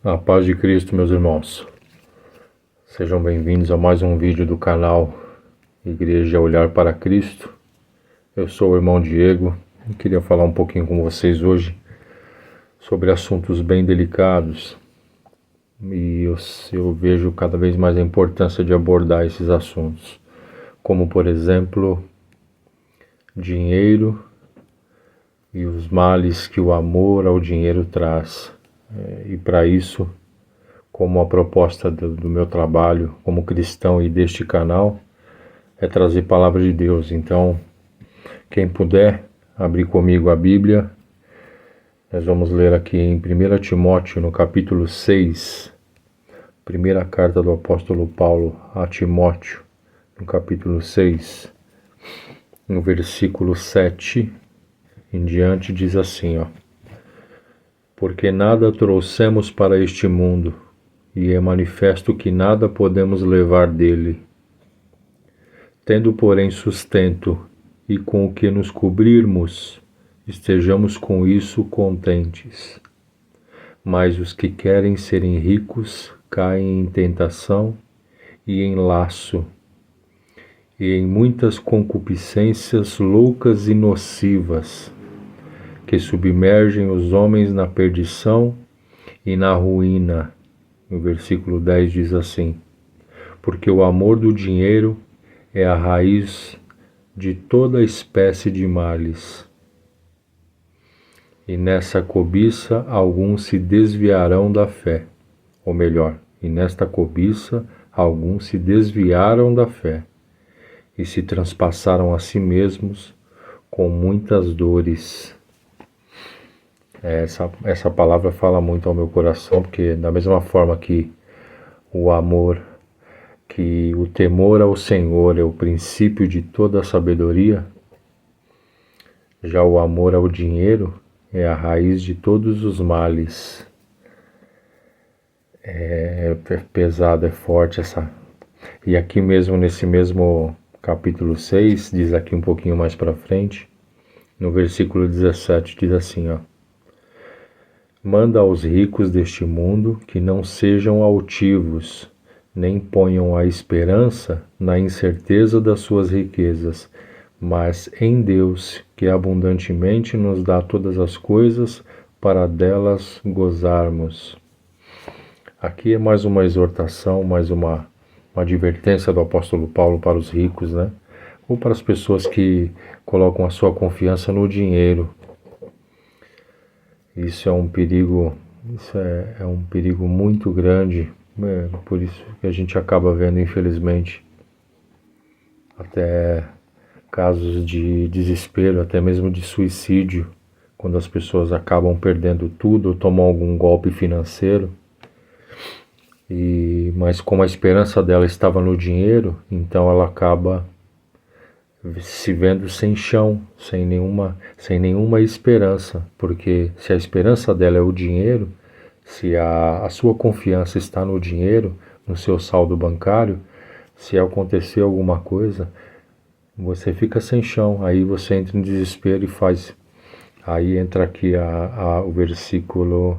A paz de Cristo, meus irmãos. Sejam bem-vindos a mais um vídeo do canal Igreja Olhar para Cristo. Eu sou o irmão Diego e queria falar um pouquinho com vocês hoje sobre assuntos bem delicados. E eu vejo cada vez mais a importância de abordar esses assuntos, como por exemplo, dinheiro e os males que o amor ao dinheiro traz. E para isso, como a proposta do meu trabalho como cristão e deste canal, é trazer palavra de Deus. Então, quem puder abrir comigo a Bíblia, nós vamos ler aqui em 1 Timóteo, no capítulo 6, primeira carta do apóstolo Paulo a Timóteo, no capítulo 6, no versículo 7 em diante, diz assim, porque nada trouxemos para este mundo, e é manifesto que nada podemos levar dele. Tendo, porém, sustento, e com o que nos cobrirmos, estejamos com isso contentes. Mas os que querem serem ricos caem em tentação e em laço, e em muitas concupiscências loucas e nocivas, que submergem os homens na perdição e na ruína. No versículo 10 diz assim, porque o amor do dinheiro é a raiz de toda espécie de males. E nessa cobiça alguns se desviarão da fé. Ou melhor, e nesta cobiça alguns se desviaram da fé e se transpassaram a si mesmos com muitas dores. Essa palavra fala muito ao meu coração, porque da mesma forma que o amor, que o temor ao Senhor é o princípio de toda a sabedoria, já o amor ao dinheiro é a raiz de todos os males. É pesado, é forte essa. E aqui mesmo, nesse mesmo capítulo 6, diz aqui um pouquinho mais para frente, no versículo 17, diz assim, manda aos ricos deste mundo que não sejam altivos, nem ponham a esperança na incerteza das suas riquezas, mas em Deus, que abundantemente nos dá todas as coisas para delas gozarmos. Aqui é mais uma exortação, mais uma advertência do apóstolo Paulo para os ricos, né? Ou para as pessoas que colocam a sua confiança no dinheiro. Isso é um perigo, é um perigo muito grande, por isso que a gente acaba vendo, infelizmente, até casos de desespero, até mesmo de suicídio, quando as pessoas acabam perdendo tudo ou tomam algum golpe financeiro. Mas como a esperança dela estava no dinheiro, então ela acaba se vendo sem chão, sem nenhuma esperança, porque se a esperança dela é o dinheiro, se a sua confiança está no dinheiro, no seu saldo bancário, se acontecer alguma coisa, você fica sem chão, aí você entra em desespero e faz. Aí entra aqui o versículo,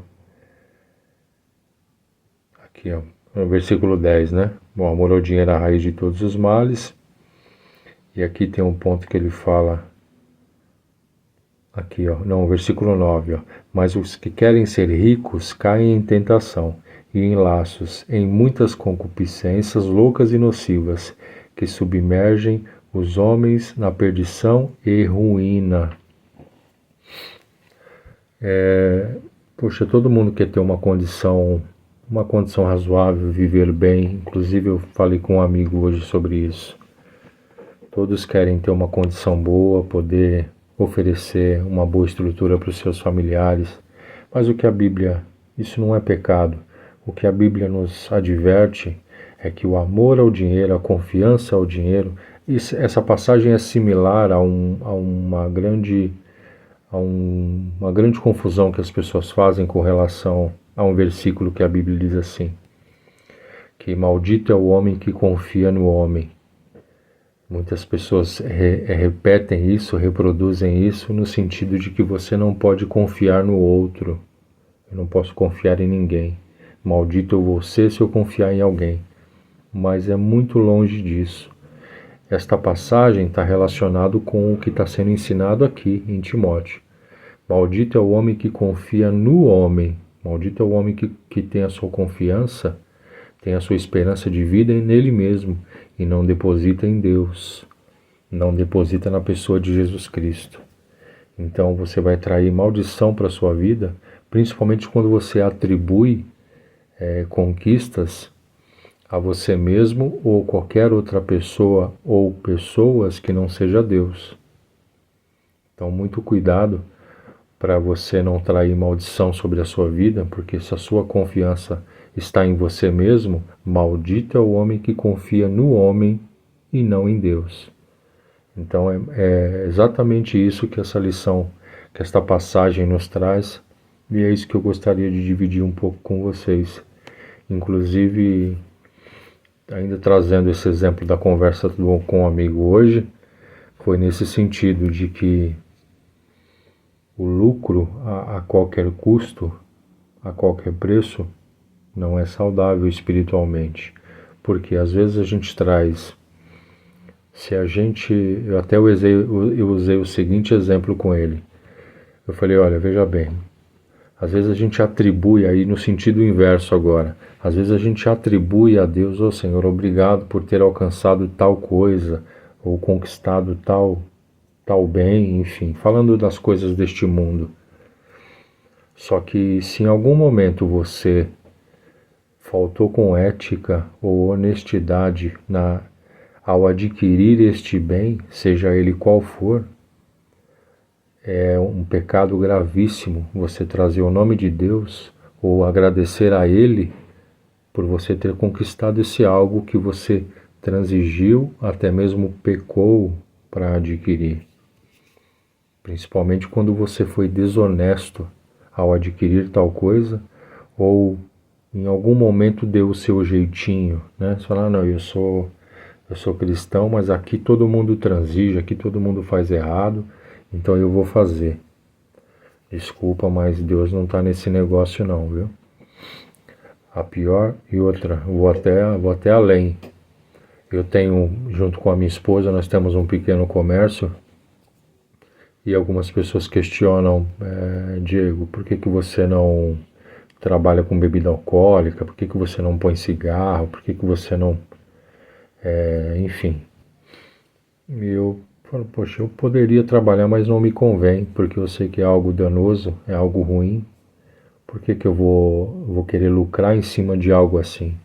aqui no versículo 10, né? O amor ao dinheiro é a raiz de todos os males. E aqui tem um ponto que ele fala, aqui no versículo 9, mas os que querem ser ricos caem em tentação e em laços, em muitas concupiscências loucas e nocivas, que submergem os homens na perdição e ruína. Poxa, todo mundo quer ter uma condição razoável, viver bem. Inclusive eu falei com um amigo hoje sobre isso. Todos querem ter uma condição boa, poder oferecer uma boa estrutura para os seus familiares. Mas isso não é pecado. O que a Bíblia nos adverte é que o amor ao dinheiro, a confiança ao dinheiro, essa passagem é similar a uma grande confusão que as pessoas fazem com relação a um versículo que a Bíblia diz assim, que maldito é o homem que confia no homem. Muitas pessoas repetem isso, reproduzem isso no sentido de que você não pode confiar no outro. Eu não posso confiar em ninguém. Maldito eu vou ser se eu confiar em alguém. Mas é muito longe disso. Esta passagem está relacionada com o que está sendo ensinado aqui em Timóteo. Maldito é o homem que confia no homem. Maldito é o homem que tem a sua confiança, tem a sua esperança de vida nele mesmo e não deposita em Deus, não deposita na pessoa de Jesus Cristo. Então você vai trair maldição para a sua vida, principalmente quando você atribui conquistas a você mesmo ou qualquer outra pessoa ou pessoas que não seja Deus. Então muito cuidado para você não trair maldição sobre a sua vida, porque se a sua confiança está em você mesmo, maldito é o homem que confia no homem e não em Deus. Então é exatamente isso que essa lição, que esta passagem nos traz, e é isso que eu gostaria de dividir um pouco com vocês. Inclusive, ainda trazendo esse exemplo da conversa com um amigo hoje, foi nesse sentido de que o lucro a qualquer custo, a qualquer preço, não é saudável espiritualmente. Porque às vezes a gente traz, eu usei o seguinte exemplo com ele. Eu falei, olha, veja bem, às vezes a gente atribui aí no sentido inverso agora. Às vezes a gente atribui a Deus, ô Senhor, obrigado por ter alcançado tal coisa, ou conquistado tal bem, enfim, falando das coisas deste mundo. Só que se em algum momento você faltou com ética ou honestidade ao adquirir este bem, seja ele qual for, é um pecado gravíssimo você trazer o nome de Deus ou agradecer a Ele por você ter conquistado esse algo que você transigiu, até mesmo pecou para adquirir. Principalmente quando você foi desonesto ao adquirir tal coisa, ou em algum momento deu o seu jeitinho, né? Você fala, não, eu sou cristão, mas aqui todo mundo transige, aqui todo mundo faz errado, então eu vou fazer. Desculpa, mas Deus não está nesse negócio não, viu? A pior e outra, vou até além. Eu tenho, junto com a minha esposa, nós temos um pequeno comércio. E algumas pessoas questionam, Diego, por que você não trabalha com bebida alcoólica? Por que você não põe cigarro? Por que você não... enfim. Eu falo, poxa, eu poderia trabalhar, mas não me convém, porque eu sei que é algo danoso, é algo ruim. Por que eu vou querer lucrar em cima de algo assim?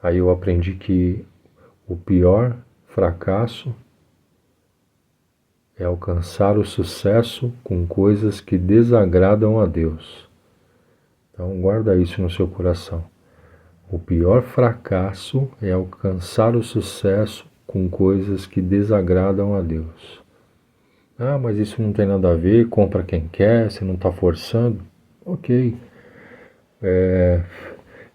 Aí eu aprendi que o pior fracasso é alcançar o sucesso com coisas que desagradam a Deus. Então guarda isso no seu coração. O pior fracasso é alcançar o sucesso com coisas que desagradam a Deus. Ah, mas isso não tem nada a ver, compra quem quer, você não está forçando. Ok.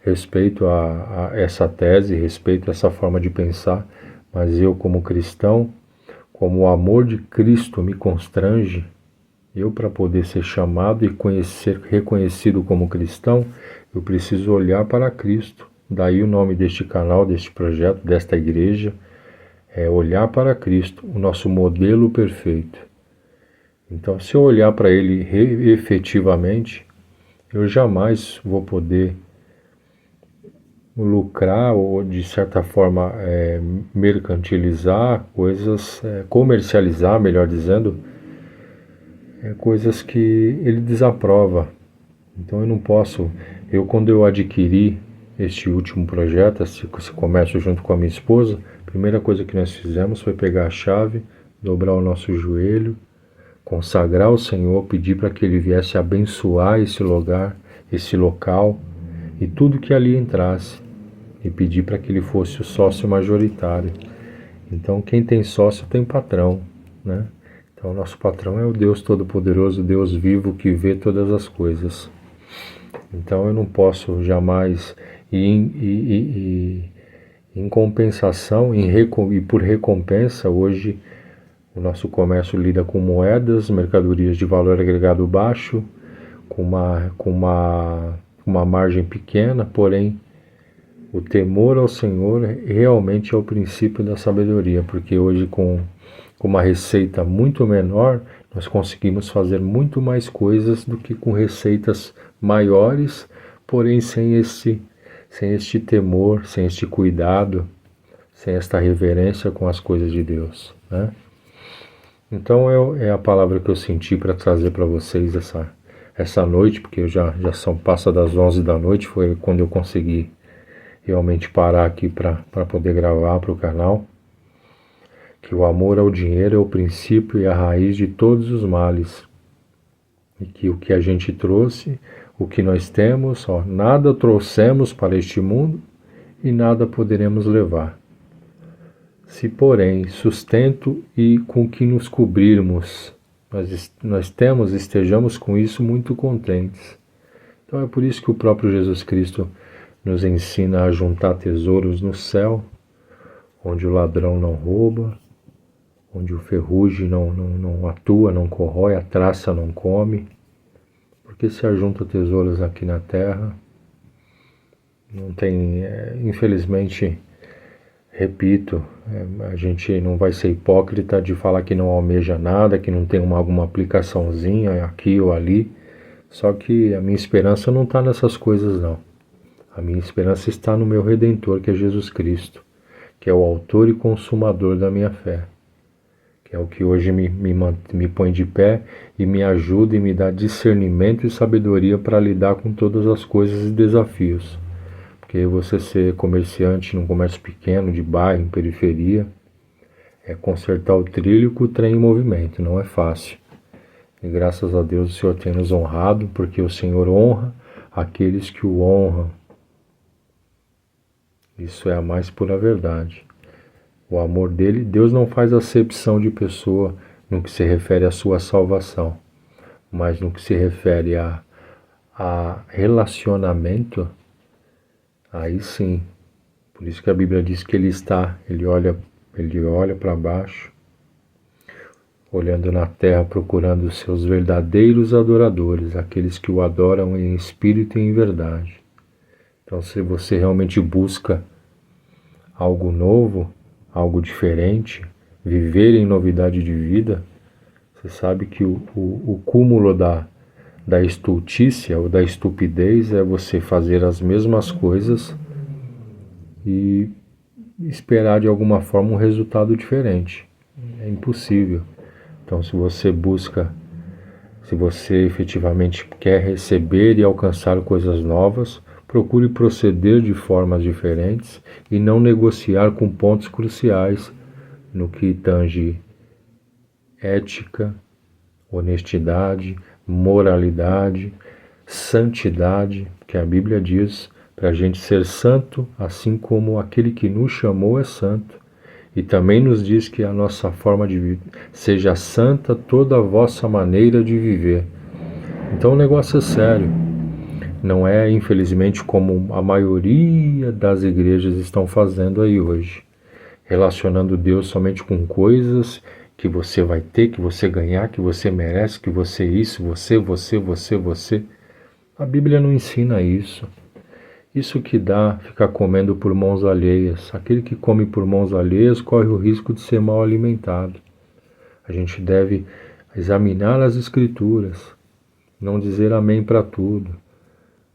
Respeito a essa tese, respeito essa forma de pensar, mas eu como cristão, como o amor de Cristo me constrange, eu para poder ser chamado e reconhecido como cristão, eu preciso olhar para Cristo. Daí o nome deste canal, deste projeto, desta igreja, é olhar para Cristo, o nosso modelo perfeito. Então, se eu olhar para Ele efetivamente, eu jamais vou poder lucrar ou, de certa forma, mercantilizar coisas, comercializar, melhor dizendo, coisas que Ele desaprova. Então eu não posso... quando eu adquiri este último projeto, esse comércio junto com a minha esposa, a primeira coisa que nós fizemos foi pegar a chave, dobrar o nosso joelho, consagrar ao Senhor, pedir para que Ele viesse abençoar esse lugar, esse local e tudo que ali entrasse, e pedir para que Ele fosse o sócio majoritário. Então quem tem sócio tem patrão, né? Então o nosso patrão é o Deus Todo-Poderoso, Deus vivo que vê todas as coisas. Então eu não posso jamais, em compensação, e por recompensa, hoje o nosso comércio lida com moedas, mercadorias de valor agregado baixo, com uma uma margem pequena, porém o temor ao Senhor realmente é o princípio da sabedoria, porque hoje com uma receita muito menor, nós conseguimos fazer muito mais coisas do que com receitas maiores, porém sem este temor, sem este cuidado, sem esta reverência com as coisas de Deus, né? Então é a palavra que eu senti para trazer para vocês essa noite, porque passa das 11 da noite, foi quando eu consegui realmente parar aqui para poder gravar para o canal. Que o amor ao dinheiro é o princípio e a raiz de todos os males. E que o que a gente trouxe, o que nós temos, nada trouxemos para este mundo e nada poderemos levar. Se, porém, sustento e com que nos cobrirmos, nós temos, estejamos com isso muito contentes. Então é por isso que o próprio Jesus Cristo nos ensina a juntar tesouros no céu, onde o ladrão não rouba, onde o ferrugem não atua, não corrói, a traça não come, porque se ajunta tesouros aqui na terra, não tem, infelizmente, repito, a gente não vai ser hipócrita de falar que não almeja nada, que não tem alguma aplicaçãozinha aqui ou ali, só que a minha esperança não está nessas coisas não. A minha esperança está no meu Redentor, que é Jesus Cristo, que é o autor e consumador da minha fé, que é o que hoje me põe de pé e me ajuda e me dá discernimento e sabedoria para lidar com todas as coisas e desafios. Porque você ser comerciante num comércio pequeno, de bairro, em periferia, é consertar o trilho com o trem em movimento, não é fácil. E graças a Deus o Senhor tem nos honrado, porque o Senhor honra aqueles que o honram. Isso é a mais pura verdade. O amor dele, Deus não faz acepção de pessoa no que se refere à sua salvação, mas no que se refere a relacionamento, aí sim. Por isso que a Bíblia diz que ele olha para baixo, olhando na terra, procurando os seus verdadeiros adoradores, aqueles que o adoram em espírito e em verdade. Então, se você realmente busca algo novo, algo diferente, viver em novidade de vida, você sabe que o cúmulo da estultícia ou da estupidez é você fazer as mesmas coisas e esperar de alguma forma um resultado diferente. É impossível. Então, se você efetivamente quer receber e alcançar coisas novas, procure proceder de formas diferentes e não negociar com pontos cruciais no que tange ética, honestidade, moralidade, santidade, que a Bíblia diz para a gente ser santo, assim como aquele que nos chamou é santo. E também nos diz que a nossa forma de viver seja santa toda a vossa maneira de viver. Então o negócio é sério. Não é, infelizmente, como a maioria das igrejas estão fazendo aí hoje, relacionando Deus somente com coisas que você vai ter, que você ganhar, que você merece, que você isso, você. A Bíblia não ensina isso. Isso que dá ficar comendo por mãos alheias. Aquele que come por mãos alheias corre o risco de ser mal alimentado. A gente deve examinar as Escrituras, não dizer amém para tudo.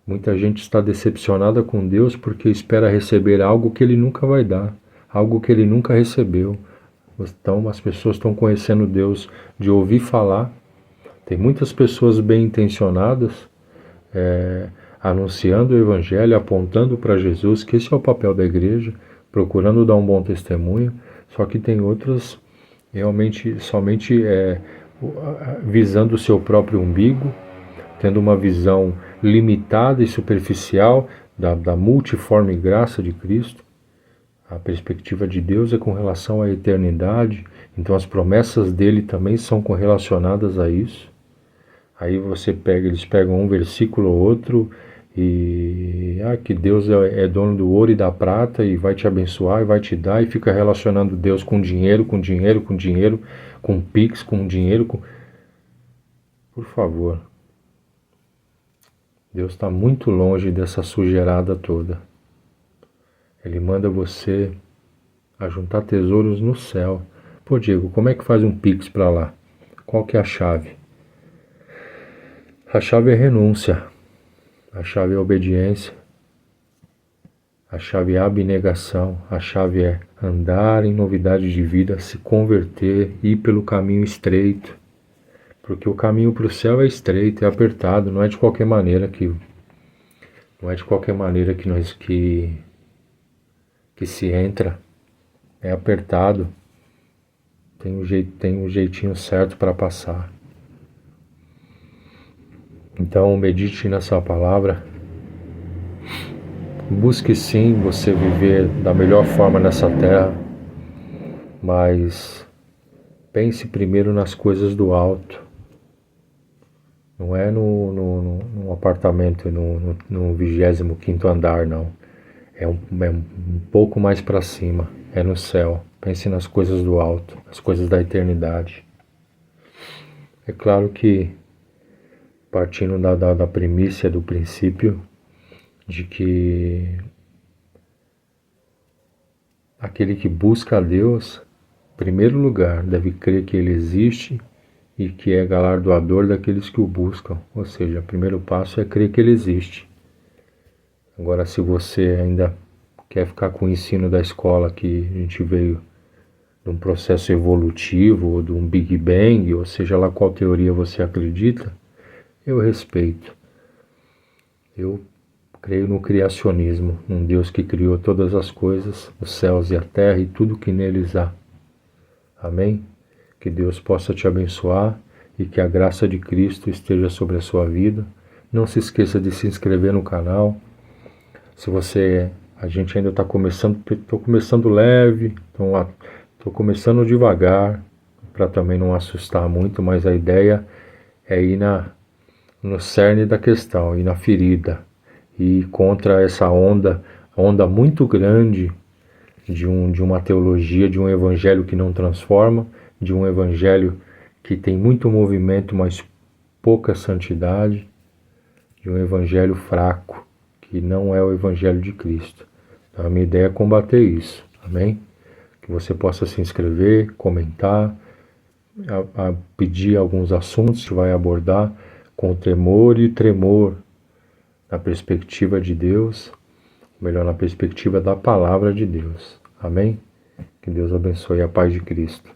Muita gente está decepcionada com Deus porque espera receber algo que Ele nunca vai dar, algo que Ele nunca recebeu. Então as pessoas estão conhecendo Deus de ouvir falar. Tem muitas pessoas bem intencionadas, anunciando o Evangelho, apontando para Jesus, que esse é o papel da igreja, procurando dar um bom testemunho, só que tem outras realmente somente visando o seu próprio umbigo, tendo uma visão limitada e superficial da multiforme graça de Cristo. A perspectiva de Deus é com relação à eternidade, então as promessas dele também são correlacionadas a isso. Aí eles pegam um versículo ou outro e que Deus é dono do ouro e da prata e vai te abençoar e vai te dar, e fica relacionando Deus com dinheiro, com Pix, com dinheiro. Por favor, Deus está muito longe dessa sujeirada toda. Ele manda você a juntar tesouros no céu. Pô, Diego, como é que faz um Pix para lá? Qual que é a chave? A chave é renúncia. A chave é obediência. A chave é abnegação. A chave é andar em novidade de vida, se converter, ir pelo caminho estreito. Porque o caminho para o céu é estreito, é apertado, não é de qualquer maneira que se entra. É apertado. Tem um jeitinho certo para passar. Então medite nessa palavra. Busque sim você viver da melhor forma nessa terra, mas pense primeiro nas coisas do alto. Não é no apartamento no 25º andar, não. É um pouco mais para cima. É no céu. Pense nas coisas do alto, as coisas da eternidade. É claro que, partindo da premissa, do princípio, de que aquele que busca a Deus, em primeiro lugar, deve crer que Ele existe e que é galardoador daqueles que o buscam. Ou seja, o primeiro passo é crer que Ele existe. Agora, se você ainda quer ficar com o ensino da escola que a gente veio de um processo evolutivo, ou de um Big Bang, ou seja lá qual teoria você acredita, eu respeito. Eu creio no criacionismo, num Deus que criou todas as coisas, os céus e a terra e tudo que neles há. Amém? Que Deus possa te abençoar e que a graça de Cristo esteja sobre a sua vida. Não se esqueça de se inscrever no canal. A gente ainda está começando, estou começando leve, estou começando devagar, para também não assustar muito, mas a ideia é ir no cerne da questão, ir na ferida, e contra essa onda muito grande de uma teologia, de um evangelho que não transforma, de um evangelho que tem muito movimento, mas pouca santidade, de um evangelho fraco, que não é o evangelho de Cristo. Então a minha ideia é combater isso, amém? Que você possa se inscrever, comentar, a pedir alguns assuntos que vai abordar com temor e tremor, na perspectiva de Deus, melhor, na perspectiva da palavra de Deus. Amém? Que Deus abençoe a paz de Cristo.